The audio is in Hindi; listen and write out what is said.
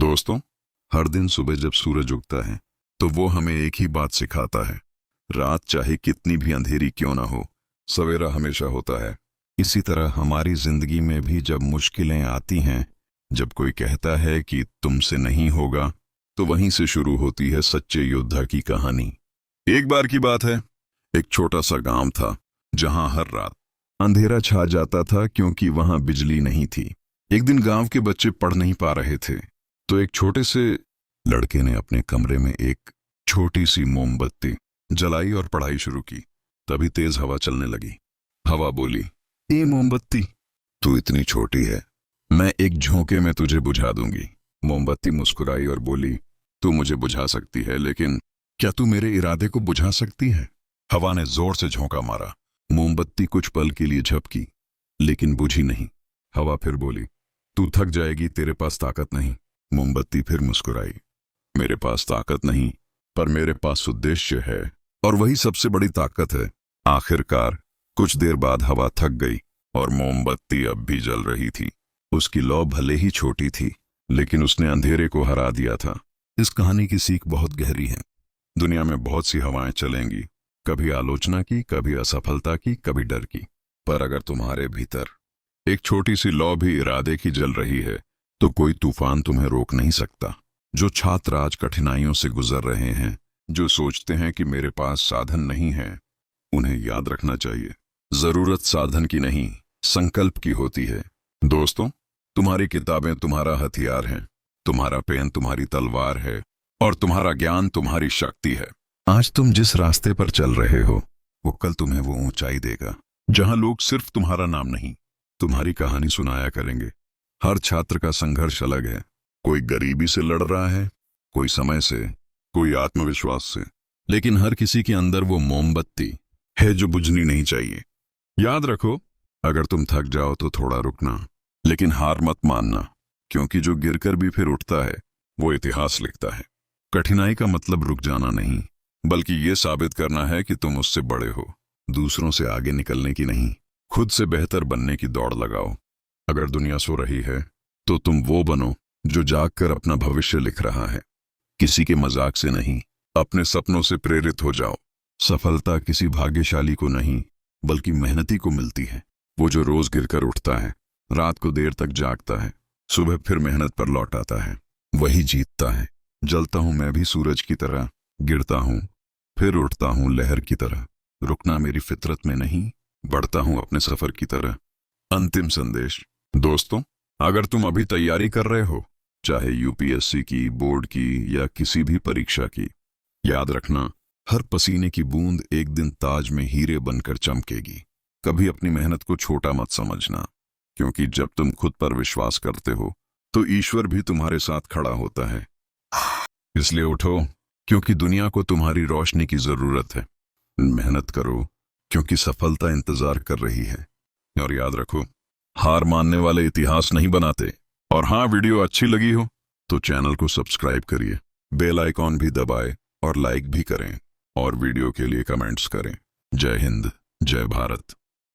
दोस्तों, हर दिन सुबह जब सूरज उगता है तो वो हमें एक ही बात सिखाता है। रात चाहे कितनी भी अंधेरी क्यों ना हो, सवेरा हमेशा होता है। इसी तरह हमारी जिंदगी में भी जब मुश्किलें आती हैं, जब कोई कहता है कि तुमसे नहीं होगा, तो वहीं से शुरू होती है सच्चे योद्धा की कहानी। एक बार की बात है, एक छोटा सा गांव था जहां हर रात अंधेरा छा जाता था क्योंकि वहां बिजली नहीं थी। एक दिन गांव के बच्चे पढ़ नहीं पा रहे थे, तो एक छोटे से लड़के ने अपने कमरे में एक छोटी सी मोमबत्ती जलाई और पढ़ाई शुरू की। तभी तेज हवा चलने लगी। हवा बोली, ए मोमबत्ती, तू इतनी छोटी है, मैं एक झोंके में तुझे बुझा दूंगी। मोमबत्ती मुस्कुराई और बोली, तू मुझे बुझा सकती है, लेकिन क्या तू मेरे इरादे को बुझा सकती है? हवा ने जोर से झोंका मारा। मोमबत्ती कुछ पल के लिए झपकी, लेकिन बुझी नहीं। हवा फिर बोली, तू थक जाएगी, तेरे पास ताकत नहीं। मोमबत्ती फिर मुस्कुराई, मेरे पास ताकत नहीं, पर मेरे पास उद्देश्य है, और वही सबसे बड़ी ताकत है। आखिरकार कुछ देर बाद हवा थक गई और मोमबत्ती अब भी जल रही थी। उसकी लौ भले ही छोटी थी, लेकिन उसने अंधेरे को हरा दिया था। इस कहानी की सीख बहुत गहरी है। दुनिया में बहुत सी हवाएं चलेंगी, कभी आलोचना की, कभी असफलता की, कभी डर की, पर अगर तुम्हारे भीतर एक छोटी सी लौ भी इरादे की जल रही है, तो कोई तूफान तुम्हें रोक नहीं सकता। जो छात्र आज कठिनाइयों से गुजर रहे हैं, जो सोचते हैं कि मेरे पास साधन नहीं है, उन्हें याद रखना चाहिए, जरूरत साधन की नहीं, संकल्प की होती है। दोस्तों, तुम्हारी किताबें तुम्हारा हथियार हैं, तुम्हारा पेन तुम्हारी तलवार है, और तुम्हारा ज्ञान तुम्हारी शक्ति है। आज तुम जिस रास्ते पर चल रहे हो, वो कल तुम्हें वो ऊंचाई देगा जहां लोग सिर्फ तुम्हारा नाम नहीं, तुम्हारी कहानी सुनाया करेंगे। हर छात्र का संघर्ष अलग है। कोई गरीबी से लड़ रहा है, कोई समय से, कोई आत्मविश्वास से, लेकिन हर किसी के अंदर वो मोमबत्ती है जो बुझनी नहीं चाहिए। याद रखो, अगर तुम थक जाओ तो थोड़ा रुकना, लेकिन हार मत मानना, क्योंकि जो गिरकर भी फिर उठता है वो इतिहास लिखता है। कठिनाई का मतलब रुक जाना नहीं, बल्कि ये साबित करना है कि तुम उससे बड़े हो। दूसरों से आगे निकलने की नहीं, खुद से बेहतर बनने की दौड़ लगाओ। अगर दुनिया सो रही है, तो तुम वो बनो जो जागकर अपना भविष्य लिख रहा है। किसी के मजाक से नहीं, अपने सपनों से प्रेरित हो जाओ। सफलता किसी भाग्यशाली को नहीं, बल्कि मेहनती को मिलती है। वो जो रोज गिरकर उठता है, रात को देर तक जागता है, सुबह फिर मेहनत पर लौट आता है, वही जीतता है। जलता हूं मैं भी सूरज की तरह, गिरता हूं फिर उठता हूं लहर की तरह। रुकना मेरी फितरत में नहीं, बढ़ता हूं अपने सफर की तरह। अंतिम संदेश। दोस्तों, अगर तुम अभी तैयारी कर रहे हो, चाहे यूपीएससी की, बोर्ड की, या किसी भी परीक्षा की, याद रखना, हर पसीने की बूंद एक दिन ताज में हीरे बनकर चमकेगी। कभी अपनी मेहनत को छोटा मत समझना, क्योंकि जब तुम खुद पर विश्वास करते हो, तो ईश्वर भी तुम्हारे साथ खड़ा होता है। इसलिए उठो, क्योंकि दुनिया को तुम्हारी रोशनी की जरूरत है। मेहनत करो, क्योंकि सफलता इंतजार कर रही है। और याद रखो, हार मानने वाले इतिहास नहीं बनाते। और हाँ, वीडियो अच्छी लगी हो तो चैनल को सब्सक्राइब करिए, बेल आइकॉन भी दबाएं और लाइक भी करें, और वीडियो के लिए कमेंट्स करें। जय हिंद, जय भारत।